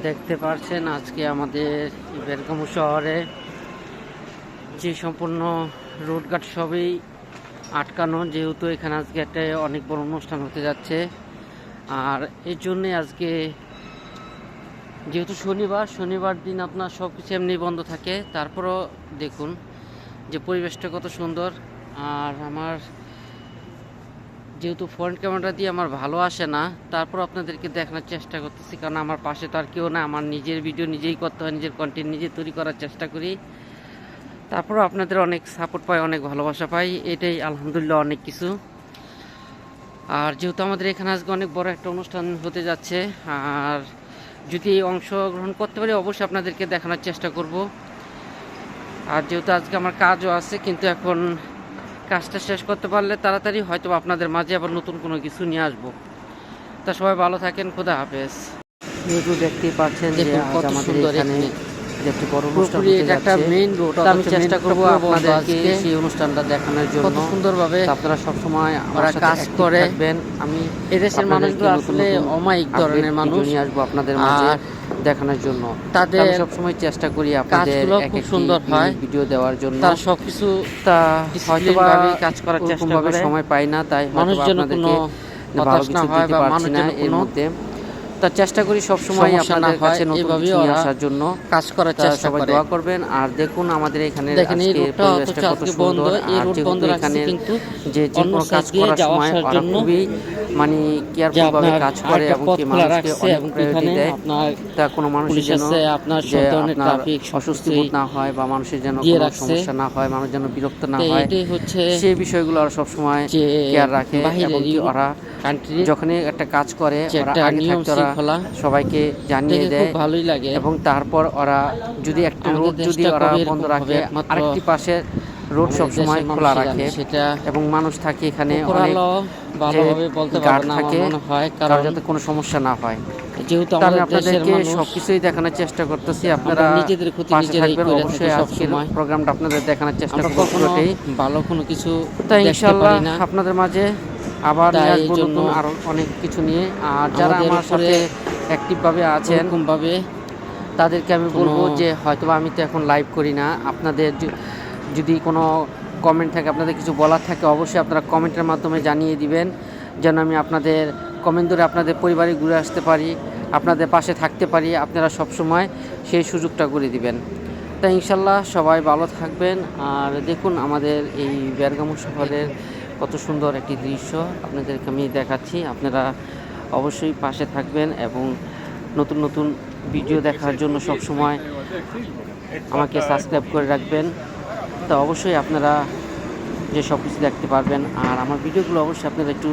দেখতে পাচ্ছেন আজকে আমাদের বেলগাম শহরে যে সম্পূর্ণ রোডঘাট সবই আটকানো, যেহেতু এখানে আজকে একটা অনেক বড় অনুষ্ঠান হতে যাচ্ছে। আর এর জন্যে আজকে যেহেতু শনিবার দিন আপনার সব কিছু এমনি বন্ধ থাকে, তারপরও দেখুন যে পরিবেশটা কত সুন্দর। আর আমার যেহেতু ফ্রন্ট ক্যামেরা দিয়ে আমার ভালো আসে না, তারপর আপনাদেরকে দেখানোর চেষ্টা করতেছি, কারণ আমার পাশে তো আর কেউ না। আমার নিজের ভিডিও নিজেই করতে হয়, নিজের কন্টেন্ট নিজে তৈরি করার চেষ্টা করি। তারপরও আপনাদের অনেক সাপোর্ট পাই, অনেক ভালোবাসা পাই, এটাই আলহামদুলিল্লাহ অনেক কিছু। আর যেহেতু আমাদের এখানে আজকে অনেক বড় একটা অনুষ্ঠান হতে যাচ্ছে, আর যদি অংশগ্রহণ করতে পারি অবশ্যই আপনাদেরকে দেখানোর চেষ্টা করব। আর যেহেতু আজকে আমার কাজও আছে, কিন্তু এখন কাজটা শেষ করতে পারলে তাড়াতাড়ি হয়তো আপনাদের মাঝে আবার নতুন কোনো কিছু নিয়ে আসবো। তা সবাই ভালো থাকেন, খোদা হাফেজ। যেহেতু দেখতেই পাচ্ছেন যে কত সুন্দর এখানে একটি বড় অনুষ্ঠান হতে যাচ্ছে, একটা মেইন রোড। আমি চেষ্টা করব আপনাদেরকে সেই অনুষ্ঠানটা দেখানোর জন্য কত সুন্দরভাবে। আপনারা সব সময় আমরা কাজ করে থাকবেন। আমি এদেশের মানুষগুলো আসলে অমায়িক ধরনের মানুষ নিয়ে আসবো আপনাদের মাঝে দেখানোর জন্য। তাদের সব সময় চেষ্টা করি আপনাদের খুব সুন্দর হয় ভিডিও দেওয়ার জন্য। তারা সবকিছু তা হয়তো কাজ করার চেষ্টা করে, সময় পাই না, তাই মানুষজন কোনো ভালো কিছু দিতে পারছি না এর মধ্যে। তার চেষ্টা করি সবসময় আপনাদের কাছে নতুন কিছু নিয়ে আসার জন্য, কাজ করার চেষ্টা সবাই দোয়া করবেন। আর দেখুন আমাদের এখানে আজকে পরিবেশটা কত সুন্দর। আর যেহেতু এখানে যে কোনো কাজ করার সময় ওরা খুবই মানে কেয়ারফুল ভাবে কাজ করে এবং কি মানুষকে অনেক প্রায়োরিটি দেয়। তা কোনো মানুষের যেন যে আপনার অস্বস্তি বোধ না হয় বা মানুষের যেন কোনো সমস্যা না হয়, মানুষ যেন বিরক্ত না হয়, সেই বিষয়গুলো ওরা সবসময় কেয়ার রাখে। এবং কি ওরা যখনই একটা কাজ করে ওরা আগে থাকতে ওরা সবাইকে জানিয়ে দেয়, ভালোই লাগে। এবং তারপর ওরা যদি একটা রোড যদি ওরা বন্ধ রাখে, আরেকটি পাশে রোড সবসময় খোলা রাখে এবং মানুষ থাকে এখানে অনেক গার্ড থাকে, কারণ যাতে কোনো সমস্যা না হয়। যেহেতু আমি আপনাদেরকে সবকিছুই দেখানোর চেষ্টা করতেছি, আপনারা নিজেদের পাশে থাকবেন অবশ্যই। আজকের প্রোগ্রামটা আপনাদের দেখানোর চেষ্টা করব, ভালো কোনো কিছু তাই ইনশাআল্লাহ আপনাদের মাঝে আবার নিয়ে আসবো নতুন আরো অনেক কিছু নিয়ে। আর যারা আমার সাথে অ্যাক্টিভভাবে আছেন তাদেরকে আমি বলবো যে হয়তোবা আমি তো এখন লাইভ করি না, আপনাদের যদি কোনো কমেন্ট থাকে, আপনাদের কিছু বলার থাকে, অবশ্যই আপনারা কমেন্টের মাধ্যমে জানিয়ে দিবেন, যেন আমি আপনাদের কমেন্ট ধরে আপনাদের পরিবারে ঘুরে আসতে পারি, আপনাদের পাশে থাকতে পারি। আপনারা সব সময় সেই সুযোগটা করে দিবেন। তাই ইনশাল্লাহ সবাই ভালো থাকবেন। আর দেখুন আমাদের এই বেলগাম শহরের কত সুন্দর একটি দৃশ্য আপনাদেরকে আমি দেখাচ্ছি। আপনারা অবশ্যই পাশে থাকবেন এবং নতুন নতুন ভিডিও দেখার জন্য সব সময় আমাকে সাবস্ক্রাইব করে রাখবেন। তো অবশ্যই আপনারা যে সব কিছু দেখতে পারবেন। আর আমার ভিডিওগুলো অবশ্যই আপনারা একটু